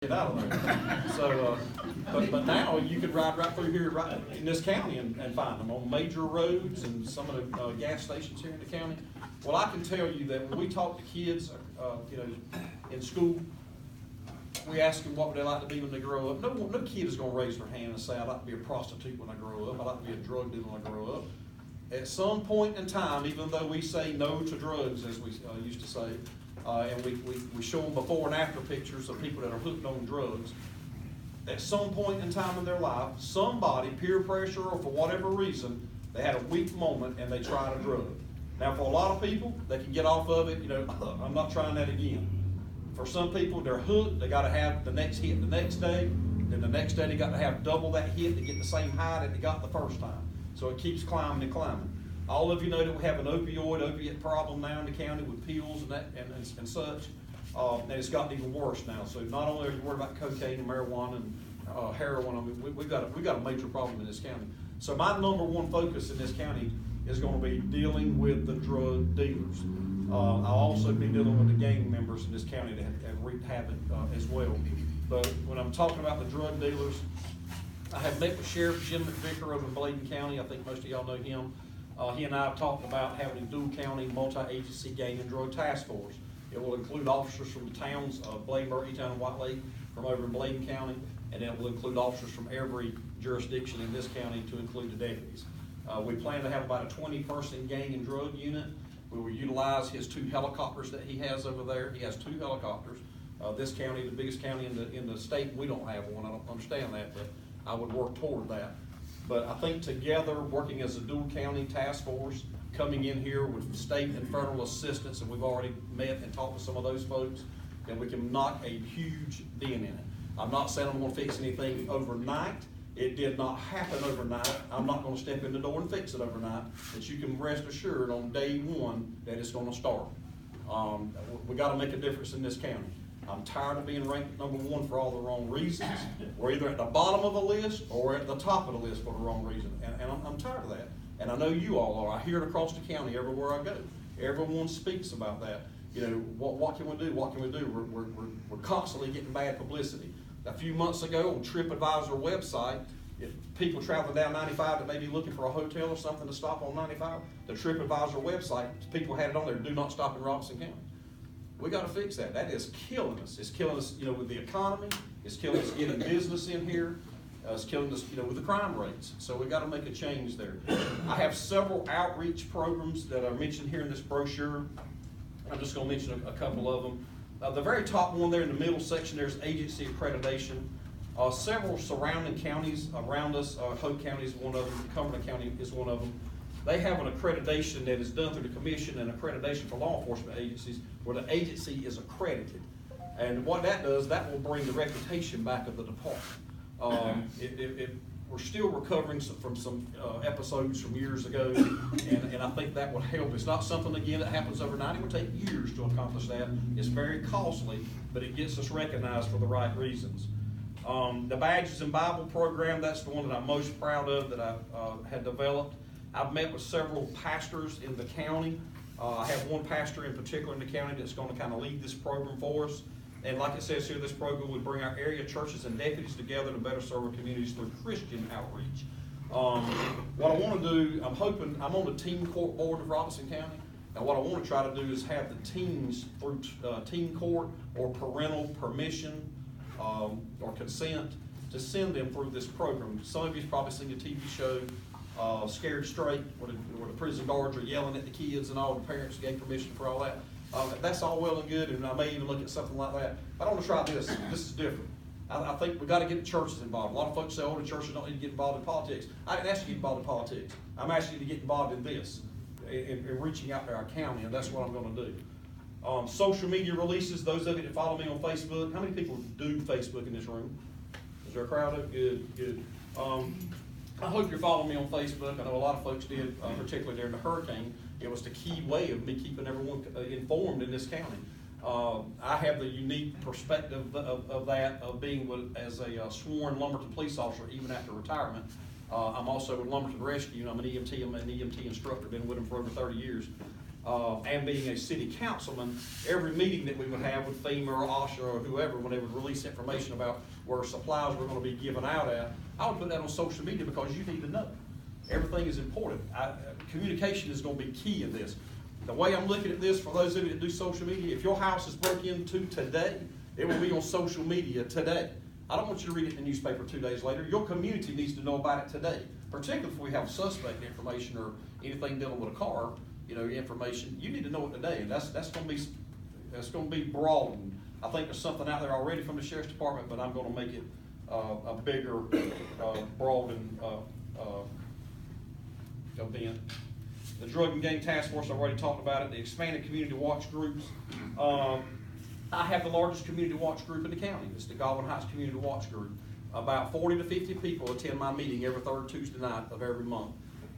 get out of there. So, but now you could ride right through here, right in this county, and find them on major roads and some of the gas stations here in the county. Well, I can tell you that when we talk to kids, in school, we ask them what would they like to be when they grow up. No kid is going to raise their hand and say, "I'd like to be a prostitute when I grow up. I'd like to be a drug dealer when I grow up." At some point in time, even though we say no to drugs, as we used to say, and we show them before and after pictures of people that are hooked on drugs, at some point in time in their life, somebody, peer pressure or for whatever reason, they had a weak moment and they tried a drug. Now, for a lot of people, they can get off of it, I'm not trying that again. For some people, they're hooked, they got to have the next hit the next day, then the next day they got to have double that hit to get the same high that they got the first time. So it keeps climbing and climbing. All of you know that we have an opiate problem now in the county with pills and such, and it's gotten even worse now. So not only are you worried about cocaine and marijuana and heroin, I mean, we've got a major problem in this county. So my number one focus in this county is going to be dealing with the drug dealers. I'll also be dealing with the gang members in this county that have wreaked havoc as well. But when I'm talking about the drug dealers, I have met with Sheriff Jim McVicker over in Bladen County. I think most of y'all know him. He and I have talked about having a dual county multi-agency gang and drug task force. It will include officers from the towns of Bladenburg, Eatown, and White Lake from over in Bladen County, and it will include officers from every jurisdiction in this county to include the deputies. We plan to have about a 20-person gang and drug unit. We will utilize his 2 helicopters that he has over there. He has 2 helicopters. This county, the biggest county in the state, we don't have one. I don't understand that, but I would work toward that. But I think together, working as a dual county task force, coming in here with state and federal assistance, and we've already met and talked to some of those folks, then we can knock a huge dent in it. I'm not saying I'm going to fix anything overnight. It did not happen overnight. I'm not going to step in the door and fix it overnight, but you can rest assured on day one that it's going to start. We got to make a difference in this county. I'm tired of being ranked number 1 for all the wrong reasons. We're either at the bottom of the list or we're at the top of the list for the wrong reason. And I'm tired of that. And I know you all are. I hear it across the county everywhere I go. Everyone speaks about that. What can we do? What can we do? We're constantly getting bad publicity. A few months ago on TripAdvisor website, if people traveling down 95 that may be looking for a hotel or something to stop on 95, the TripAdvisor website, people had it on there, do not stop in Robeson County. We got to fix that. That is killing us. It's killing us, with the economy. It's killing us getting business in here. It's killing us, with the crime rates. So we got to make a change there. I have several outreach programs that are mentioned here in this brochure. I'm just going to mention a couple of them. The very top one there in the middle section, there's agency accreditation. Several surrounding counties around us, Hope County is one of them, Cumberland County is one of them. They have an accreditation that is done through the commission and accreditation for law enforcement agencies where the agency is accredited. And what that does, that will bring the reputation back of the department. We're still recovering from some episodes from years ago, and I think that would help. It's not something, again, that happens overnight. It would take years to accomplish that. It's very costly, but it gets us recognized for the right reasons. The Badges and Bible program, that's the one that I'm most proud of that I had developed. I've met with several pastors in the county. I have one pastor in particular in the county that's going to kind of lead this program for us. And like it says here, this program would bring our area churches and deputies together to better serve our communities through Christian outreach. What I want to do, I'm on the teen court board of Robeson County. Now what I want to try to do is have the teens through teen court or parental permission or consent to send them through this program. Some of you've probably seen the TV show Scared Straight, where the prison guards are yelling at the kids and all the parents gave permission for all that. That's all well and good, and I may even look at something like that. But I want to try this. This is different. I think we've got to get the churches involved. A lot of folks say, the churches don't need to get involved in politics. I didn't ask you to get involved in politics. I'm asking you to get involved in this, in reaching out to our county, and that's what I'm going to do. Social media releases, those of you that follow me on Facebook. How many people do Facebook in this room? Is there a crowd of it? Good. I hope you're following me on Facebook. I know a lot of folks did, particularly during the hurricane. It was the key way of me keeping everyone informed in this county. I have the unique perspective of that, of being as a sworn Lumberton police officer even after retirement. I'm also with Lumberton Rescue. I'm an EMT. I'm an EMT instructor. Been with them for over 30 years. and being a city councilman, every meeting that we would have with FEMA or OSHA or whoever, when they would release information about where supplies were going to be given out at, I would put that on social media because you need to know. Everything is important. Communication is going to be key in this. The way I'm looking at this, for those of you that do social media, if your house is broken into today, it will be on social media today. I don't want you to read it in the newspaper 2 days later. Your community needs to know about it today, particularly if we have suspect information or anything dealing with a car, information. You need to know it today, and that's going to be broadened. I think there's something out there already from the Sheriff's Department, but I'm going to make it a bigger, broadened event. The Drug and Gang Task Force, I've already talked about it. The expanded community watch groups. I have the largest community watch group in the county. It's the Godwin Heights Community Watch Group. About 40 to 50 people attend my meeting every third Tuesday night of every month.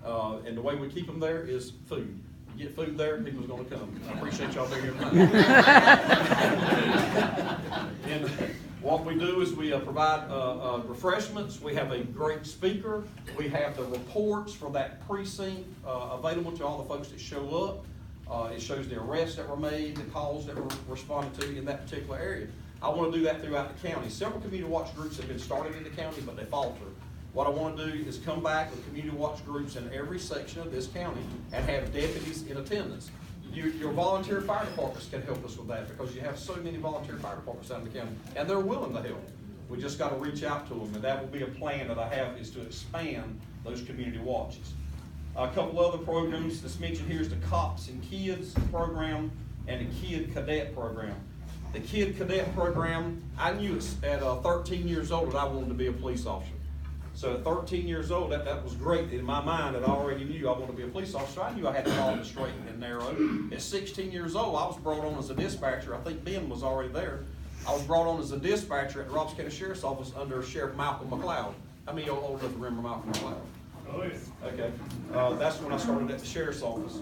And the way we keep them there is food. You get food there, people's going to come. I appreciate y'all being here tonight. And what we do is we provide refreshments. We have a great speaker. We have the reports for that precinct available to all the folks that show up. It shows the arrests that were made, the calls that were responded to in that particular area. I want to do that throughout the county. Several community watch groups have been started in the county, but they falter. What I want to do is come back with community watch groups in every section of this county and have deputies in attendance. Your volunteer fire departments can help us with that because you have so many volunteer fire departments out in the county, and they're willing to help. We just got to reach out to them, and that will be a plan that I have, is to expand those community watches. A couple other programs that's mentioned here is the Cops and Kids program and the Kid Cadet program. The Kid Cadet program, I knew at 13 years old that I wanted to be a police officer. So at 13 years old, that was great. In my mind, that I already knew I wanted to be a police officer. I knew I had to follow the straight and narrow. At 16 years old, I was brought on as a dispatcher. I think Ben was already there. I was brought on as a dispatcher at the Roberts County Sheriff's Office under Sheriff Malcolm McLeod. How many of you old enough to remember Malcolm McLeod? Oh, yeah. Okay. That's when I started at the Sheriff's Office.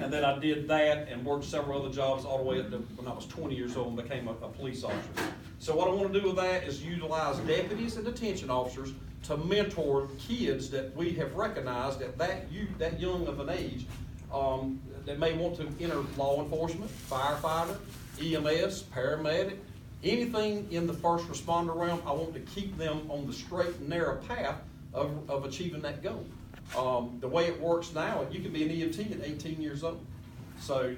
And then I did that and worked several other jobs all the way up to when I was 20 years old and became a police officer. So what I want to do with that is utilize deputies and detention officers to mentor kids that we have recognized at that young of an age that may want to enter law enforcement, firefighter, EMS, paramedic, anything in the first responder realm. I want to keep them on the straight and narrow path of achieving that goal. The way it works now, you can be an EMT at 18 years old. So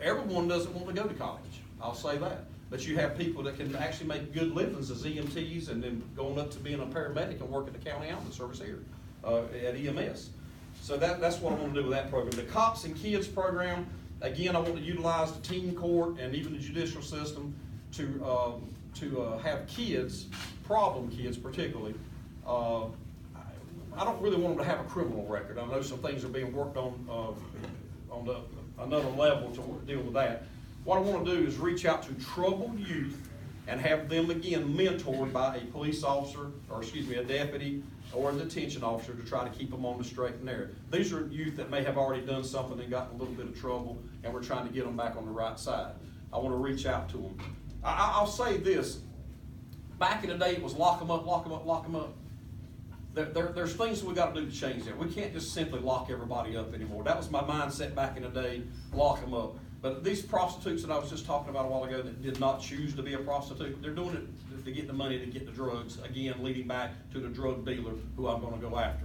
everyone doesn't want to go to college. I'll say that. But you have people that can actually make good livings as EMTs and then going up to being a paramedic and working the county ambulance service here at EMS. So that's what I want to do with that program. The Cops and Kids program, again, I want to utilize the teen court and even the judicial system to have kids, problem kids particularly. I don't really want them to have a criminal record. I know some things are being worked on another level to deal with that. What I want to do is reach out to troubled youth and have them again mentored by a police officer, or a deputy or a detention officer to try to keep them on the straight and narrow. These are youth that may have already done something and gotten a little bit of trouble, and we're trying to get them back on the right side. I want to reach out to them. I'll say this. Back in the day, it was lock them up, lock them up, lock them up. There's things we got to do to change that. We can't just simply lock everybody up anymore. That was my mindset back in the day, lock them up. But these prostitutes that I was just talking about a while ago that did not choose to be a prostitute, they're doing it to get the money to get the drugs, again, leading back to the drug dealer who I'm going to go after.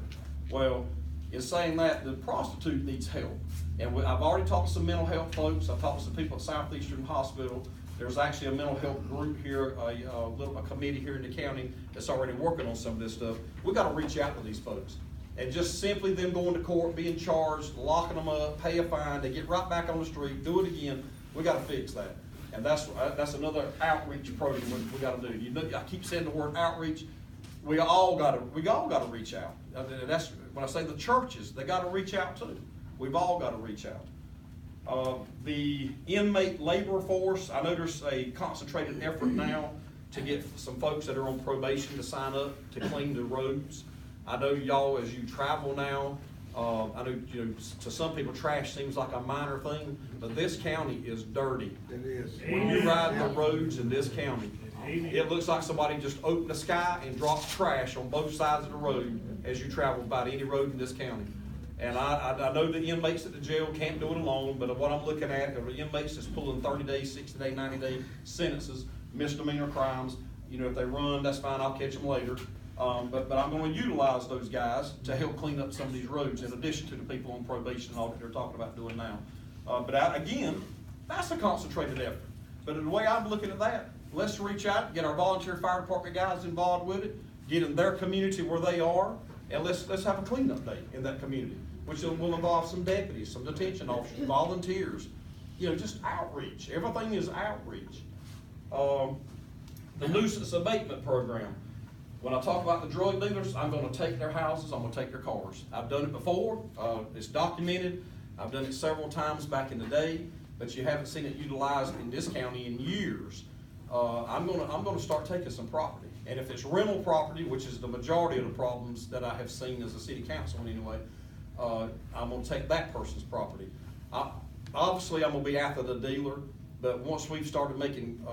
Well, in saying that, the prostitute needs help. And I've already talked to some mental health folks. I've talked to some people at Southeastern Hospital. There's actually a mental health group here, a committee here in the county that's already working on some of this stuff. We've got to reach out to these folks. And just simply them going to court, being charged, locking them up, pay a fine, they get right back on the street, do it again. We got to fix that. And that's another outreach program we got to do. I keep saying the word outreach. We all got to reach out. That's when I say the churches, they got to reach out too. We've all got to reach out. The inmate labor force, I know there's a concentrated effort now to get some folks that are on probation to sign up to clean the roads. I know y'all, as you travel now, I know to some people trash seems like a minor thing, but this county is dirty. It is. When you ride the roads in this county, it looks like somebody just opened the sky and dropped trash on both sides of the road as you travel by any road in this county. And I know the inmates at the jail can't do it alone, but what I'm looking at are the inmates that's pulling 30-day, 60-day, 90-day sentences, misdemeanor crimes. You know, if they run, that's fine, I'll catch them later. But I'm gonna utilize those guys to help clean up some of these roads, in addition to the people on probation and all that they're talking about doing now. Again, that's a concentrated effort. But the way I'm looking at that, let's reach out, get our volunteer fire department guys involved with it, get in their community where they are, and let's have a cleanup day in that community, which will involve some deputies, some detention officers, volunteers, you know, just outreach. Everything is outreach. The nuisance abatement program. When I talk about the drug dealers, I'm gonna take their houses, I'm gonna take their cars. I've done it before, it's documented. I've done it several times back in the day, but you haven't seen it utilized in this county in years. I'm gonna start taking some property. And if it's rental property, which is the majority of the problems that I have seen as a city councilman anyway, I'm gonna take that person's property. Obviously, I'm gonna be after the dealer, but once we've started making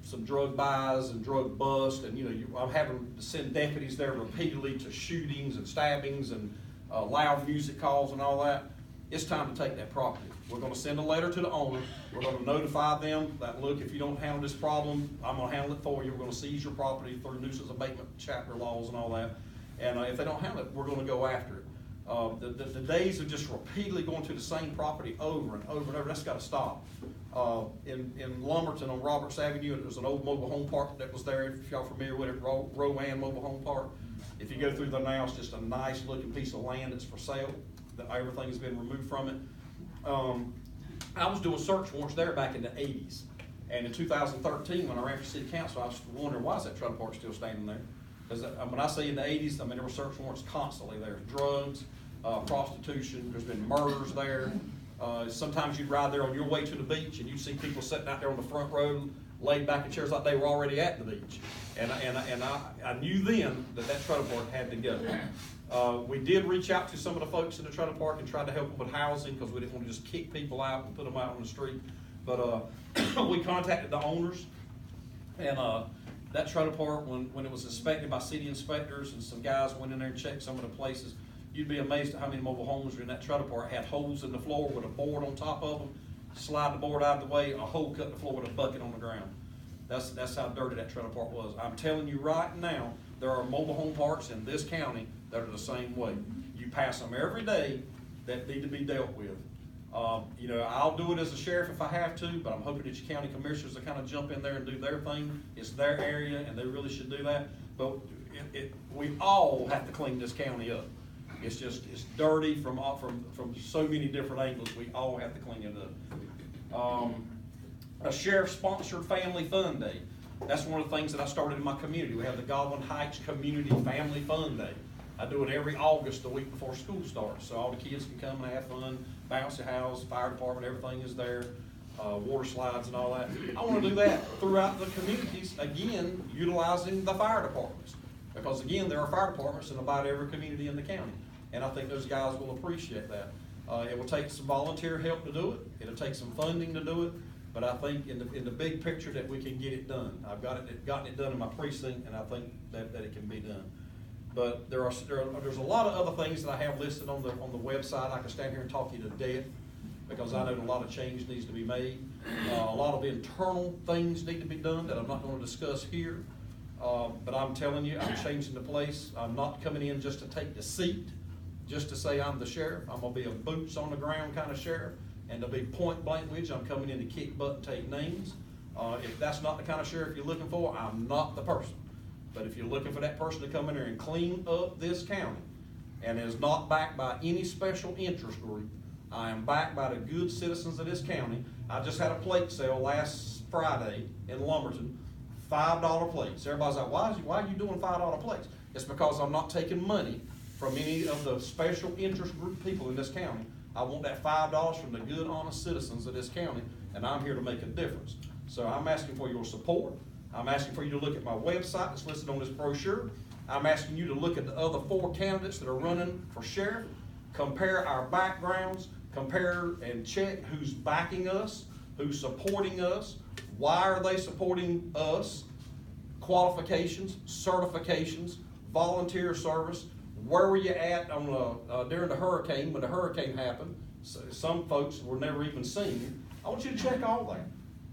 some drug buys and drug busts, and I'm having to send deputies there repeatedly to shootings and stabbings and loud music calls and all that, it's time to take that property. We're gonna send a letter to the owner. We're gonna notify them that, look, if you don't handle this problem, I'm gonna handle it for you. We're gonna seize your property through nuisance abatement chapter laws and all that. And if they don't handle it, we're gonna go after it. The days of just repeatedly going to the same property over and over and over, that's gotta stop. In Lumberton on Roberts Avenue, there's an old mobile home park that was there, if y'all familiar with it, Rowan Mobile Home Park. If you go through there now, it's just a nice looking piece of land that's for sale, that everything's been removed from it. I was doing search warrants there back in the 80s. And in 2013, when I ran for city council, I was wondering, why is that trailer park still standing there? Because when I say in the 80s, I mean, there were search warrants constantly there. Drugs, prostitution, there's been murders there. Sometimes you'd ride there on your way to the beach and you'd see people sitting out there on the front row, laid back in chairs like they were already at the beach. And I knew then that trailer park had to go. We did reach out to some of the folks in the trailer park and tried to help them with housing, because we didn't want to just kick people out and put them out on the street. But we contacted the owners, and that trailer park, when it was inspected by city inspectors and some guys went in there and checked some of the places, you'd be amazed at how many mobile homes were in that trailer park. Had holes in the floor with a board on top of them. Slide the board out of the way, a hole cut in the floor with a bucket on the ground. That's how dirty that trailer park was. I'm telling you right now, there are mobile home parks in this county that are the same way. You pass them every day that need to be dealt with. I'll do it as a sheriff if I have to, but I'm hoping that your county commissioners will kind of jump in there and do their thing. It's their area, and they really should do that. But we all have to clean this county up. It's dirty from so many different angles. We all have to clean it up. A sheriff-sponsored family fun day. That's one of the things that I started in my community. We have the Godwin Heights Community Family Fun Day. I do it every August, the week before school starts, so all the kids can come and have fun. Bouncy house, fire department, everything is there. Water slides and all that. I want to do that throughout the communities, again, utilizing the fire departments. Because again, there are fire departments in about every community in the county. And I think those guys will appreciate that. It will take some volunteer help to do it. It'll take some funding to do it. But I think in the big picture that we can get it done. I've gotten it done in my precinct, and I think that it can be done. But there's a lot of other things that I have listed on the website. I can stand here and talk you to death, because I know a lot of change needs to be made. A lot of internal things need to be done that I'm not going to discuss here. But I'm telling you, I'm changing the place. I'm not coming in just to take the seat, just to say I'm the sheriff. I'm going to be a boots on the ground kind of sheriff. And to be point blank with you, I'm coming in to kick butt and take names. If that's not the kind of sheriff you're looking for, I'm not the person. But if you're looking for that person to come in there and clean up this county, and is not backed by any special interest group, I am backed by the good citizens of this county. I just had a plate sale last Friday in Lumberton, $5 plates. Everybody's like, why are you doing $5 plates? It's because I'm not taking money from any of the special interest group people in this county. I want that $5 from the good, honest citizens of this county, and I'm here to make a difference. So I'm asking for your support. I'm asking for you to look at my website that's listed on this brochure. I'm asking you to look at the other 4 candidates that are running for sheriff, compare our backgrounds, compare and check who's backing us, who's supporting us, why are they supporting us, qualifications, certifications, volunteer service, where were you at on during the hurricane, when the hurricane happened? So some folks were never even seen. I want you to check all that.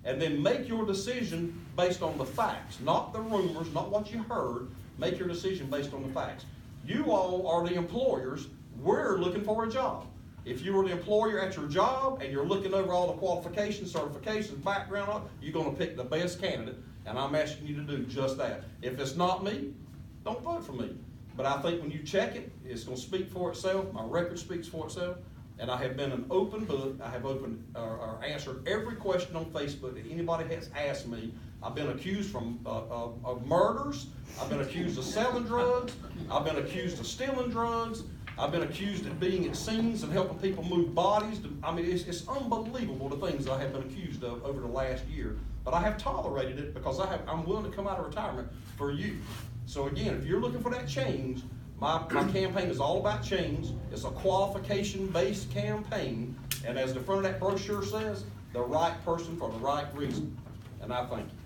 And then make your decision based on the facts, not the rumors, not what you heard. Make your decision based on the facts. You all are the employers. We're looking for a job. If you were the employer at your job and you're looking over all the qualifications, certifications, background, you're going to pick the best candidate, and I'm asking you to do just that. If it's not me, don't vote for me. But I think when you check it, it's going to speak for itself. My record speaks for itself. And I have been an open book. I have answered every question on Facebook that anybody has asked me. I've been accused of murders. I've been accused of selling drugs. I've been accused of stealing drugs. I've been accused of being at scenes and helping people move bodies. I mean, it's unbelievable the things I have been accused of over the last year. But I have tolerated it because I'm willing to come out of retirement for you. So again, if you're looking for that change, my campaign is all about change. It's a qualification-based campaign. And as the front of that brochure says, the right person for the right reason. And I thank you.